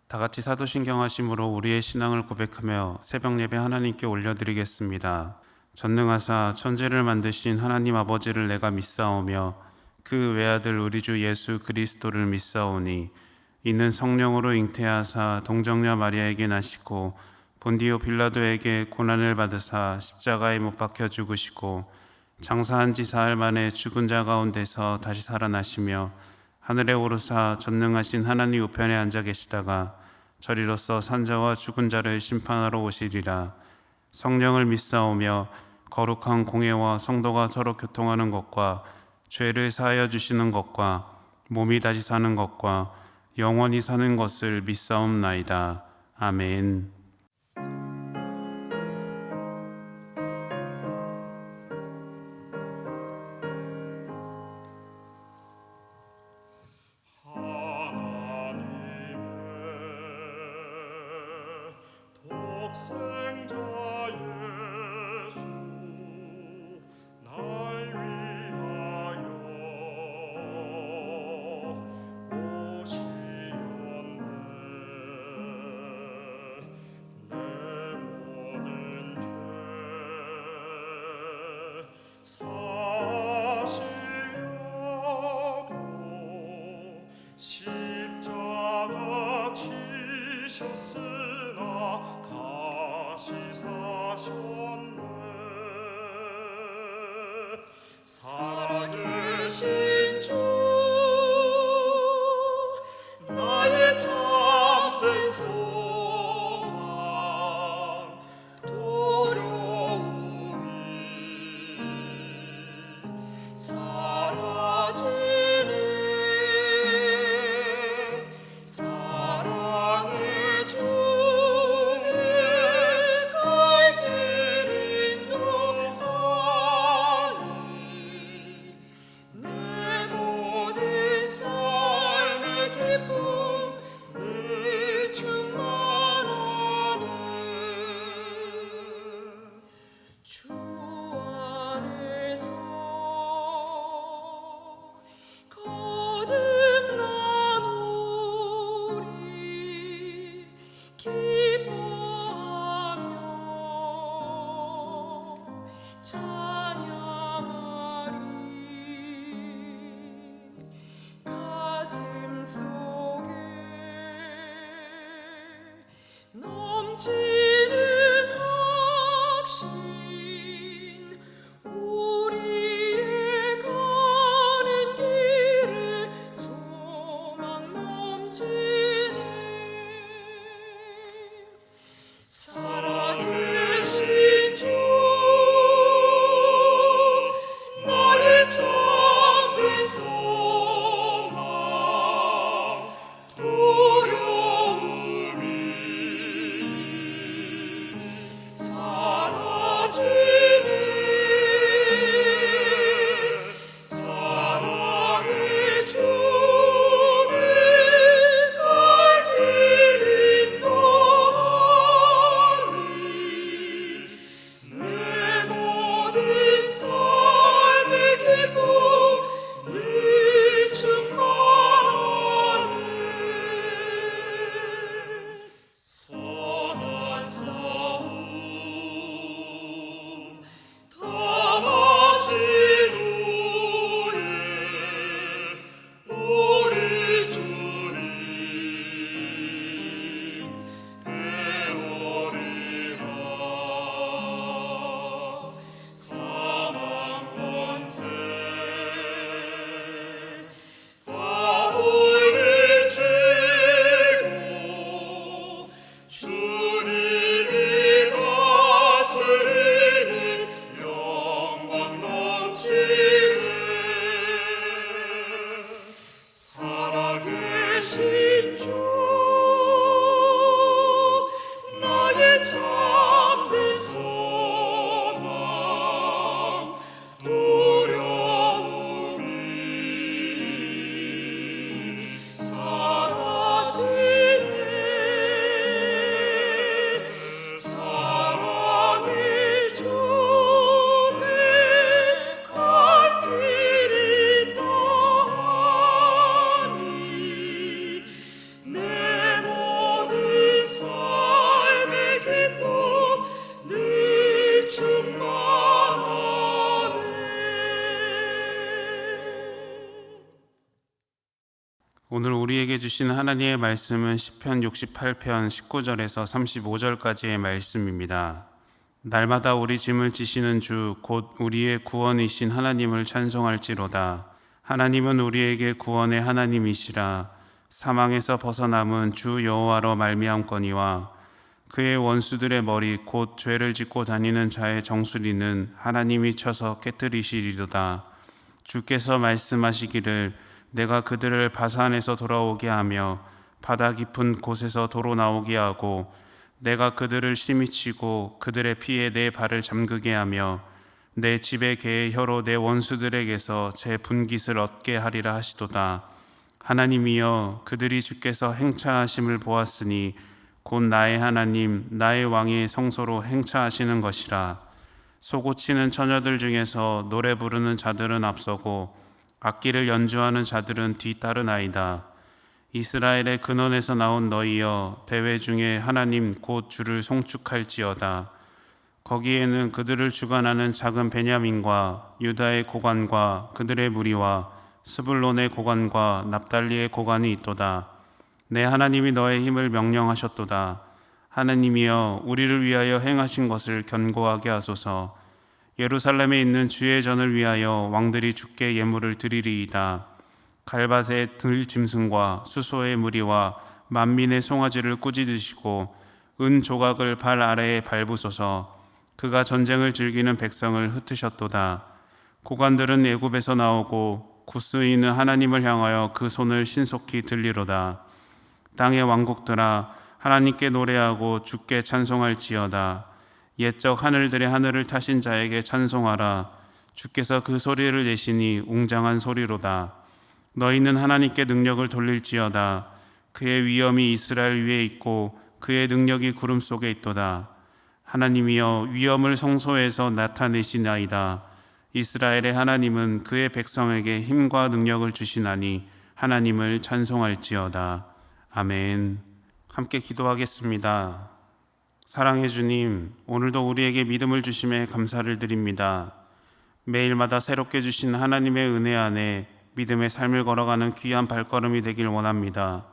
다 같이 사도신경하심으로 우리의 신앙을 고백하며 새벽 예배 하나님께 올려드리겠습니다. 전능하사 천지를 만드신 하나님 아버지를 내가 믿사오며 그 외아들 우리 주 예수 그리스도를 믿사오니 이는 성령으로 잉태하사 동정녀 마리아에게 나시고 본디오 빌라도에게 고난을 받으사 십자가에 못 박혀 죽으시고 장사한 지 사흘 만에 죽은 자 가운데서 다시 살아나시며 하늘에 오르사 전능하신 하나님 우편에 앉아 계시다가 저리로서 산자와 죽은 자를 심판하러 오시리라. 성령을 믿사오며 거룩한 공회와 성도가 서로 교통하는 것과 죄를 사하여 주시는 것과 몸이 다시 사는 것과 영원히 사는 것을 믿사옵나이다. 아멘. 독생자 예수 날 위하여 오시었네. 내 모든 죄 사시려고 십자가 지셨으나 다시 사셨네. 살아계신 주 나의 참된 소망 두려움이 사라지네. 사랑을 주네. 갈 길이 너하니 내 오늘 우리에게 주신 하나님의 말씀은 시편 68편 19절에서 35절까지의 말씀입니다. 날마다 우리 짐을 지시는 주 곧 우리의 구원이신 하나님을 찬송할지로다. 하나님은 우리에게 구원의 하나님이시라. 사망에서 벗어남은 주 여호와로 말미암거니와 그의 원수들의 머리 곧 죄를 짓고 다니는 자의 정수리는 하나님이 쳐서 깨뜨리시리로다. 주께서 말씀하시기를 내가 그들을 바산에서 돌아오게 하며 바다 깊은 곳에서 도로 나오게 하고 내가 그들을 심히 치고 그들의 피에 내 발을 잠그게 하며 내 집의 개의 혀로 내 원수들에게서 제 분깃을 얻게 하리라 하시도다. 하나님이여 그들이 주께서 행차하심을 보았으니 곧 나의 하나님 나의 왕의 성소로 행차하시는 것이라. 소고치는 처녀들 중에서 노래 부르는 자들은 앞서고 악기를 연주하는 자들은 뒤따르나이다. 이스라엘의 근원에서 나온 너희여 대회 중에 하나님 곧 주를 송축할지어다. 거기에는 그들을 주관하는 작은 베냐민과 유다의 고관과 그들의 무리와 스불론의 고관과 납달리의 고관이 있도다. 내 하나님이 너의 힘을 명령하셨도다. 하나님이여 우리를 위하여 행하신 것을 견고하게 하소서. 예루살렘에 있는 주의 전을 위하여 왕들이 주께 예물을 드리리이다. 갈밭의 들짐승과 수소의 무리와 만민의 송아지를 꾸짖으시고 은 조각을 발 아래에 밟으소서. 그가 전쟁을 즐기는 백성을 흩으셨도다. 고관들은 애굽에서 나오고 구스이는 하나님을 향하여 그 손을 신속히 들리로다. 땅의 왕국들아 하나님께 노래하고 주께 찬송할지어다. 옛적 하늘들의 하늘을 타신 자에게 찬송하라. 주께서 그 소리를 내시니 웅장한 소리로다. 너희는 하나님께 능력을 돌릴지어다. 그의 위엄이 이스라엘 위에 있고 그의 능력이 구름 속에 있도다. 하나님이여 위엄을 성소에서 나타내시나이다. 이스라엘의 하나님은 그의 백성에게 힘과 능력을 주시나니 하나님을 찬송할지어다. 아멘. 함께 기도하겠습니다. 사랑해 주님, 오늘도 우리에게 믿음을 주심에 감사를 드립니다. 매일마다 새롭게 주신 하나님의 은혜 안에 믿음의 삶을 걸어가는 귀한 발걸음이 되길 원합니다.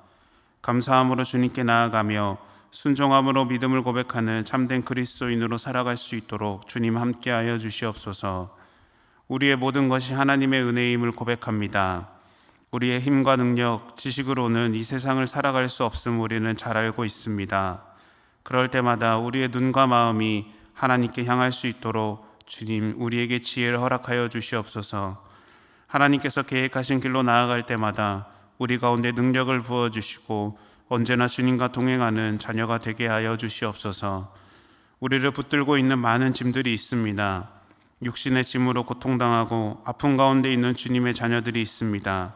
감사함으로 주님께 나아가며 순종함으로 믿음을 고백하는 참된 그리스도인으로 살아갈 수 있도록 주님 함께하여 주시옵소서. 우리의 모든 것이 하나님의 은혜임을 고백합니다. 우리의 힘과 능력, 지식으로는 이 세상을 살아갈 수 없음을 우리는 잘 알고 있습니다. 그럴 때마다 우리의 눈과 마음이 하나님께 향할 수 있도록 주님 우리에게 지혜를 허락하여 주시옵소서. 하나님께서 계획하신 길로 나아갈 때마다 우리 가운데 능력을 부어주시고 언제나 주님과 동행하는 자녀가 되게 하여 주시옵소서. 우리를 붙들고 있는 많은 짐들이 있습니다. 육신의 짐으로 고통당하고 아픔 가운데 있는 주님의 자녀들이 있습니다.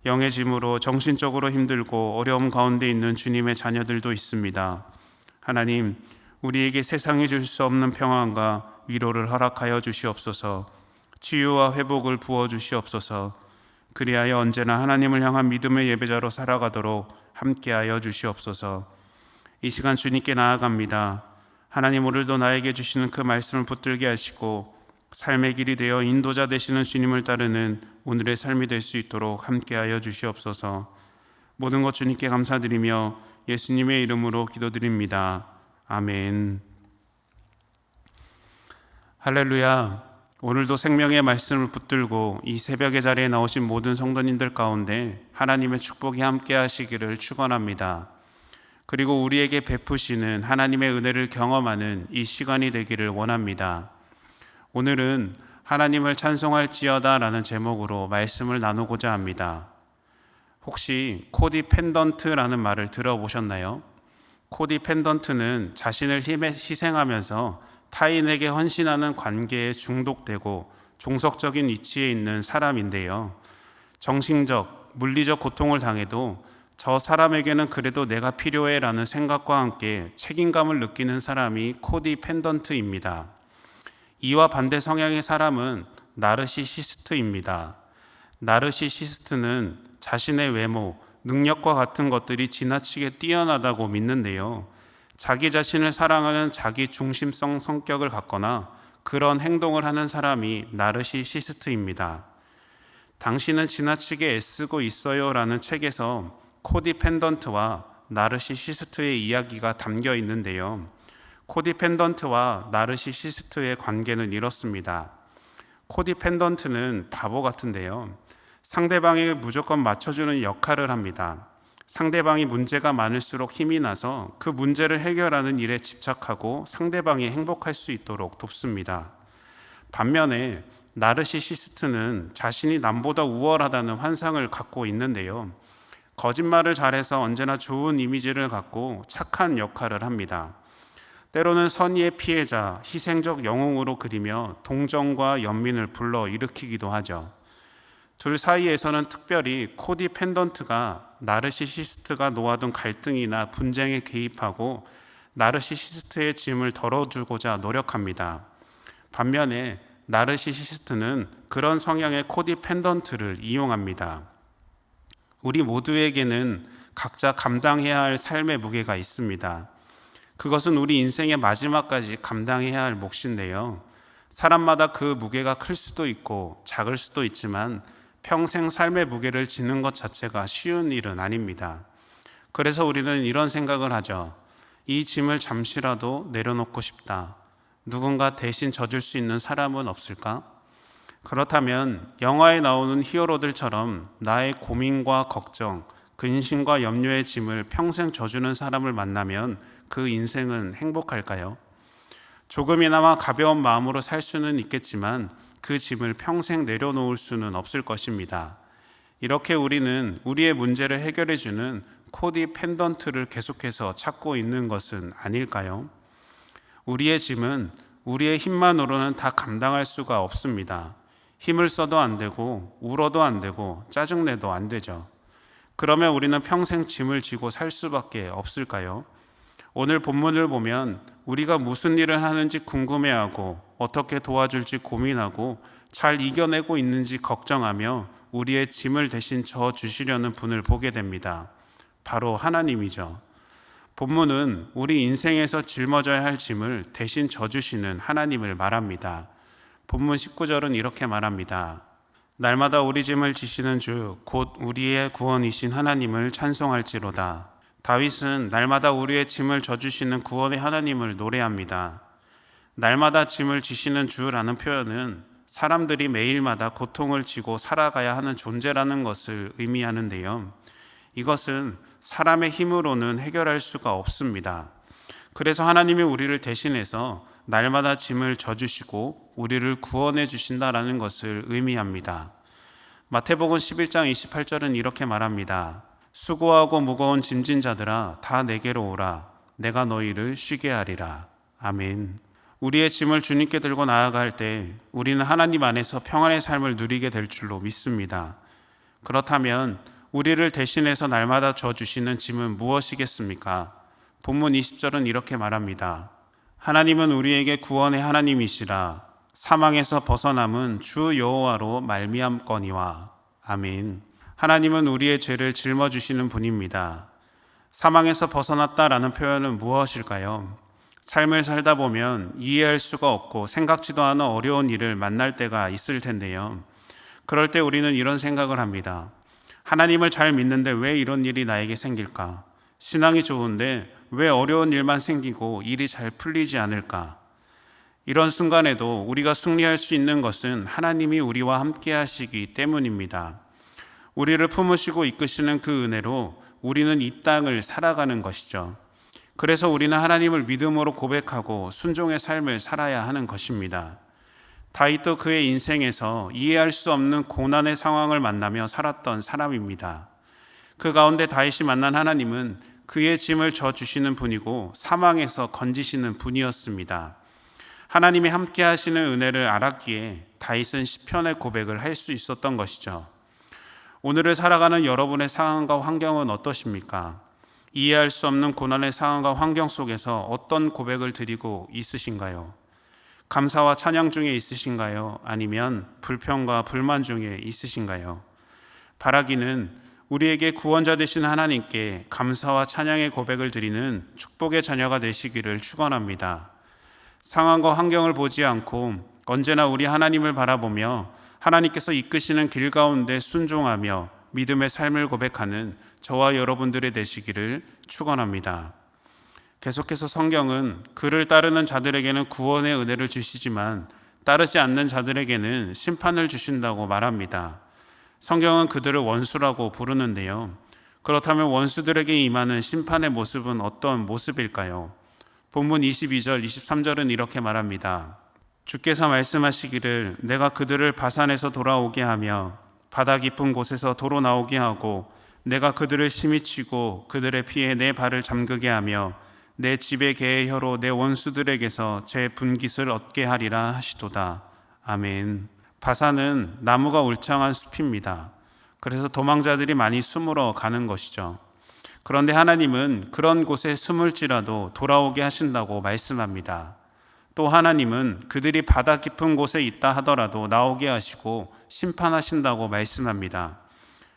영의 짐으로 정신적으로 힘들고 어려움 가운데 있는 주님의 자녀들도 있습니다. 하나님, 우리에게 세상이 줄 수 없는 평안과 위로를 허락하여 주시옵소서. 치유와 회복을 부어 주시옵소서. 그리하여 언제나 하나님을 향한 믿음의 예배자로 살아가도록 함께하여 주시옵소서. 이 시간 주님께 나아갑니다. 하나님, 오늘도 나에게 주시는 그 말씀을 붙들게 하시고 삶의 길이 되어 인도자 되시는 주님을 따르는 오늘의 삶이 될 수 있도록 함께하여 주시옵소서. 모든 것 주님께 감사드리며 예수님의 이름으로 기도드립니다. 아멘. 할렐루야. 오늘도 생명의 말씀을 붙들고 이 새벽의 자리에 나오신 모든 성도님들 가운데 하나님의 축복이 함께 하시기를 축원합니다. 그리고 우리에게 베푸시는 하나님의 은혜를 경험하는 이 시간이 되기를 원합니다. 오늘은 하나님을 찬송할지어다 라는 제목으로 말씀을 나누고자 합니다. 혹시 코디펜던트라는 말을 들어보셨나요? 코디펜던트는 자신을 희생하면서 타인에게 헌신하는 관계에 중독되고 종속적인 위치에 있는 사람인데요. 정신적, 물리적 고통을 당해도 저 사람에게는 그래도 내가 필요해 라는 생각과 함께 책임감을 느끼는 사람이 코디펜던트입니다. 이와 반대 성향의 사람은 나르시시스트입니다. 나르시시스트는 자신의 외모, 능력과 같은 것들이 지나치게 뛰어나다고 믿는데요. 자기 자신을 사랑하는 자기 중심성 성격을 갖거나 그런 행동을 하는 사람이 나르시시스트입니다. 당신은 지나치게 애쓰고 있어요 라는 책에서 코디펜던트와 나르시시스트의 이야기가 담겨 있는데요. 코디펜던트와 나르시시스트의 관계는 이렇습니다. 코디펜던트는 바보 같은데요. 상대방에게 무조건 맞춰주는 역할을 합니다. 상대방이 문제가 많을수록 힘이 나서 그 문제를 해결하는 일에 집착하고 상대방이 행복할 수 있도록 돕습니다. 반면에 나르시시스트는 자신이 남보다 우월하다는 환상을 갖고 있는데요. 거짓말을 잘해서 언제나 좋은 이미지를 갖고 착한 역할을 합니다. 때로는 선의의 피해자, 희생적 영웅으로 그리며 동정과 연민을 불러 일으키기도 하죠. 둘 사이에서는 특별히 코디펜던트가 나르시시스트가 놓아둔 갈등이나 분쟁에 개입하고 나르시시스트의 짐을 덜어주고자 노력합니다. 반면에 나르시시스트는 그런 성향의 코디펜던트를 이용합니다. 우리 모두에게는 각자 감당해야 할 삶의 무게가 있습니다. 그것은 우리 인생의 마지막까지 감당해야 할 몫인데요. 사람마다 그 무게가 클 수도 있고 작을 수도 있지만 평생 삶의 무게를 지는 것 자체가 쉬운 일은 아닙니다. 그래서 우리는 이런 생각을 하죠. 이 짐을 잠시라도 내려놓고 싶다. 누군가 대신 져줄 수 있는 사람은 없을까? 그렇다면 영화에 나오는 히어로들처럼 나의 고민과 걱정, 근심과 염려의 짐을 평생 져주는 사람을 만나면 그 인생은 행복할까요? 조금이나마 가벼운 마음으로 살 수는 있겠지만 그 짐을 평생 내려놓을 수는 없을 것입니다. 이렇게 우리는 우리의 문제를 해결해주는 코디펜던트를 계속해서 찾고 있는 것은 아닐까요? 우리의 짐은 우리의 힘만으로는 다 감당할 수가 없습니다. 힘을 써도 안 되고 울어도 안 되고 짜증내도 안 되죠. 그러면 우리는 평생 짐을 지고 살 수밖에 없을까요? 오늘 본문을 보면 우리가 무슨 일을 하는지 궁금해하고 어떻게 도와줄지 고민하고 잘 이겨내고 있는지 걱정하며 우리의 짐을 대신 져주시려는 분을 보게 됩니다. 바로 하나님이죠. 본문은 우리 인생에서 짊어져야 할 짐을 대신 져주시는 하나님을 말합니다. 본문 19절은 이렇게 말합니다. 날마다 우리 짐을 지시는 주 곧 우리의 구원이신 하나님을 찬송할지로다. 다윗은 날마다 우리의 짐을 져주시는 구원의 하나님을 노래합니다. 날마다 짐을 지시는 주라는 표현은 사람들이 매일마다 고통을 지고 살아가야 하는 존재라는 것을 의미하는데요. 이것은 사람의 힘으로는 해결할 수가 없습니다. 그래서 하나님이 우리를 대신해서 날마다 짐을 져주시고 우리를 구원해 주신다라는 것을 의미합니다. 마태복음 11장 28절은 이렇게 말합니다. 수고하고 무거운 짐진 자들아 다 내게로 오라. 내가 너희를 쉬게 하리라. 아멘. 우리의 짐을 주님께 들고 나아갈 때 우리는 하나님 안에서 평안의 삶을 누리게 될 줄로 믿습니다. 그렇다면 우리를 대신해서 날마다 져주시는 짐은 무엇이겠습니까? 본문 20절은 이렇게 말합니다. 하나님은 우리에게 구원의 하나님이시라. 사망에서 벗어남은 주 여호와로 말미암거니와. 아멘. 하나님은 우리의 죄를 짊어주시는 분입니다. 사망에서 벗어났다라는 표현은 무엇일까요? 삶을 살다 보면 이해할 수가 없고 생각지도 않은 어려운 일을 만날 때가 있을 텐데요. 그럴 때 우리는 이런 생각을 합니다. 하나님을 잘 믿는데 왜 이런 일이 나에게 생길까? 신앙이 좋은데 왜 어려운 일만 생기고 일이 잘 풀리지 않을까? 이런 순간에도 우리가 승리할 수 있는 것은 하나님이 우리와 함께 하시기 때문입니다. 우리를 품으시고 이끄시는 그 은혜로 우리는 이 땅을 살아가는 것이죠. 그래서 우리는 하나님을 믿음으로 고백하고 순종의 삶을 살아야 하는 것입니다. 다윗도 그의 인생에서 이해할 수 없는 고난의 상황을 만나며 살았던 사람입니다. 그 가운데 다윗이 만난 하나님은 그의 짐을 져주시는 분이고 사망에서 건지시는 분이었습니다. 하나님이 함께 하시는 은혜를 알았기에 다윗은 시편의 고백을 할 수 있었던 것이죠. 오늘을 살아가는 여러분의 상황과 환경은 어떠십니까? 이해할 수 없는 고난의 상황과 환경 속에서 어떤 고백을 드리고 있으신가요? 감사와 찬양 중에 있으신가요? 아니면 불평과 불만 중에 있으신가요? 바라기는 우리에게 구원자 되신 하나님께 감사와 찬양의 고백을 드리는 축복의 자녀가 되시기를 축원합니다. 상황과 환경을 보지 않고 언제나 우리 하나님을 바라보며 하나님께서 이끄시는 길 가운데 순종하며 믿음의 삶을 고백하는 저와 여러분들이 되시기를 축원합니다. 계속해서 성경은 그를 따르는 자들에게는 구원의 은혜를 주시지만 따르지 않는 자들에게는 심판을 주신다고 말합니다. 성경은 그들을 원수라고 부르는데요. 그렇다면 원수들에게 임하는 심판의 모습은 어떤 모습일까요? 본문 22절, 23절은 이렇게 말합니다. 주께서 말씀하시기를 내가 그들을 바산에서 돌아오게 하며 바다 깊은 곳에서 도로 나오게 하고 내가 그들을 심히 치고 그들의 피에 내 발을 잠그게 하며 내 집의 개의 혀로 내 원수들에게서 제 분깃을 얻게 하리라 하시도다. 아멘. 바산은 나무가 울창한 숲입니다. 그래서 도망자들이 많이 숨으러 가는 것이죠. 그런데 하나님은 그런 곳에 숨을지라도 돌아오게 하신다고 말씀합니다. 또 하나님은 그들이 바다 깊은 곳에 있다 하더라도 나오게 하시고 심판하신다고 말씀합니다.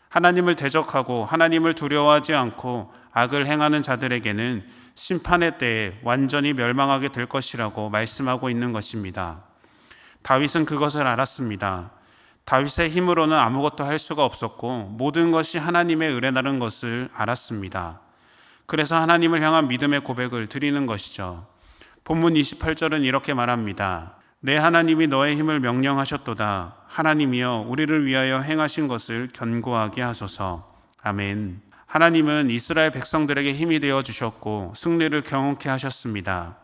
하나님을 대적하고 하나님을 두려워하지 않고 악을 행하는 자들에게는 심판의 때에 완전히 멸망하게 될 것이라고 말씀하고 있는 것입니다. 다윗은 그것을 알았습니다. 다윗의 힘으로는 아무것도 할 수가 없었고 모든 것이 하나님의 은혜라는 것을 알았습니다. 그래서 하나님을 향한 믿음의 고백을 드리는 것이죠. 본문 28절은 이렇게 말합니다. 내 하나님이 너의 힘을 명령하셨도다. 하나님이여 우리를 위하여 행하신 것을 견고하게 하소서. 아멘. 하나님은 이스라엘 백성들에게 힘이 되어 주셨고 승리를 경험케 하셨습니다.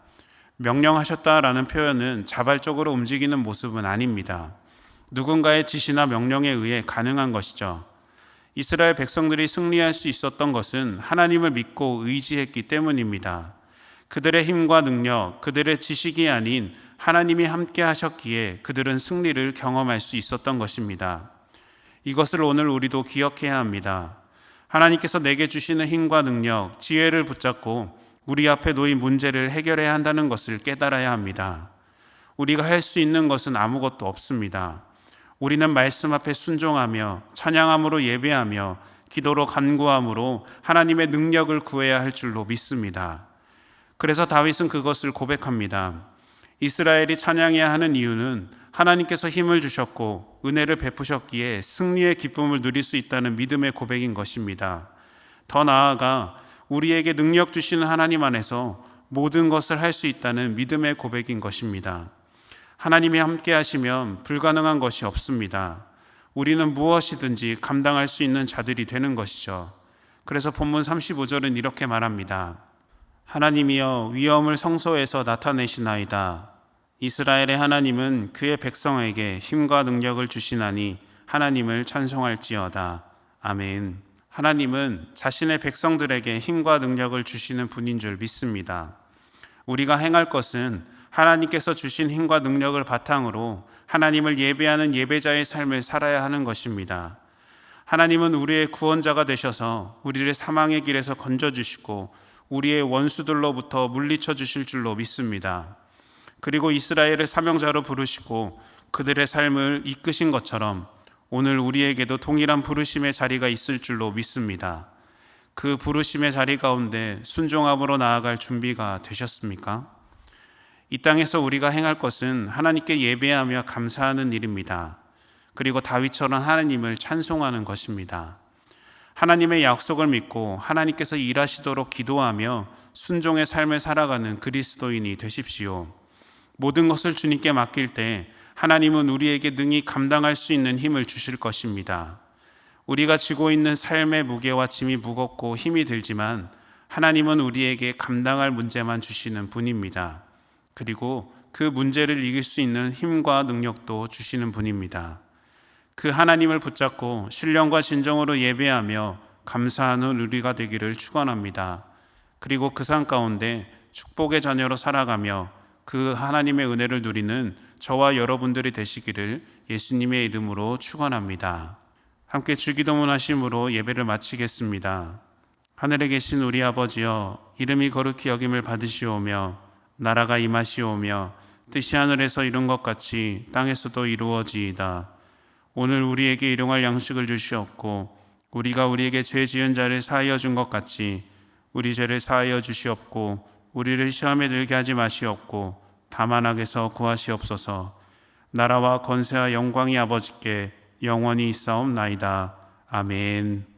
명령하셨다라는 표현은 자발적으로 움직이는 모습은 아닙니다. 누군가의 지시나 명령에 의해 가능한 것이죠. 이스라엘 백성들이 승리할 수 있었던 것은 하나님을 믿고 의지했기 때문입니다. 그들의 힘과 능력, 그들의 지식이 아닌 하나님이 함께 하셨기에 그들은 승리를 경험할 수 있었던 것입니다. 이것을 오늘 우리도 기억해야 합니다. 하나님께서 내게 주시는 힘과 능력, 지혜를 붙잡고 우리 앞에 놓인 문제를 해결해야 한다는 것을 깨달아야 합니다. 우리가 할 수 있는 것은 아무것도 없습니다. 우리는 말씀 앞에 순종하며 찬양함으로 예배하며 기도로 간구함으로 하나님의 능력을 구해야 할 줄로 믿습니다. 그래서 다윗은 그것을 고백합니다. 이스라엘이 찬양해야 하는 이유는 하나님께서 힘을 주셨고 은혜를 베푸셨기에 승리의 기쁨을 누릴 수 있다는 믿음의 고백인 것입니다. 더 나아가 우리에게 능력 주시는 하나님 안에서 모든 것을 할 수 있다는 믿음의 고백인 것입니다. 하나님이 함께 하시면 불가능한 것이 없습니다. 우리는 무엇이든지 감당할 수 있는 자들이 되는 것이죠. 그래서 본문 35절은 이렇게 말합니다. 하나님이여 위엄을 성소에서 나타내시나이다. 이스라엘의 하나님은 그의 백성에게 힘과 능력을 주시나니 하나님을 찬송할지어다. 아멘. 하나님은 자신의 백성들에게 힘과 능력을 주시는 분인 줄 믿습니다. 우리가 행할 것은 하나님께서 주신 힘과 능력을 바탕으로 하나님을 예배하는 예배자의 삶을 살아야 하는 것입니다. 하나님은 우리의 구원자가 되셔서 우리를 사망의 길에서 건져주시고 우리의 원수들로부터 물리쳐 주실 줄로 믿습니다. 그리고 이스라엘을 사명자로 부르시고 그들의 삶을 이끄신 것처럼 오늘 우리에게도 동일한 부르심의 자리가 있을 줄로 믿습니다. 그 부르심의 자리 가운데 순종함으로 나아갈 준비가 되셨습니까? 이 땅에서 우리가 행할 것은 하나님께 예배하며 감사하는 일입니다. 그리고 다윗처럼 하나님을 찬송하는 것입니다. 하나님의 약속을 믿고 하나님께서 일하시도록 기도하며 순종의 삶을 살아가는 그리스도인이 되십시오. 모든 것을 주님께 맡길 때 하나님은 우리에게 능히 감당할 수 있는 힘을 주실 것입니다. 우리가 지고 있는 삶의 무게와 짐이 무겁고 힘이 들지만 하나님은 우리에게 감당할 문제만 주시는 분입니다. 그리고 그 문제를 이길 수 있는 힘과 능력도 주시는 분입니다. 그 하나님을 붙잡고 신령과 진정으로 예배하며 감사하는 우리가 되기를 축원합니다. 그리고 그 삶 가운데 축복의 자녀로 살아가며 그 하나님의 은혜를 누리는 저와 여러분들이 되시기를 예수님의 이름으로 축원합니다. 함께 주기도문 하심으로 예배를 마치겠습니다. 하늘에 계신 우리 아버지여, 이름이 거룩히 여김을 받으시오며 나라가 임하시오며 뜻이 하늘에서 이룬 것 같이 땅에서도 이루어지이다. 오늘 우리에게 일용할 양식을 주시옵고 우리가 우리에게 죄 지은 자를 사하여 준 것 같이 우리 죄를 사하여 주시옵고 우리를 시험에 들게 하지 마시옵고 다만 악에서 구하시옵소서. 나라와 권세와 영광이 아버지께 영원히 있사옵나이다. 아멘.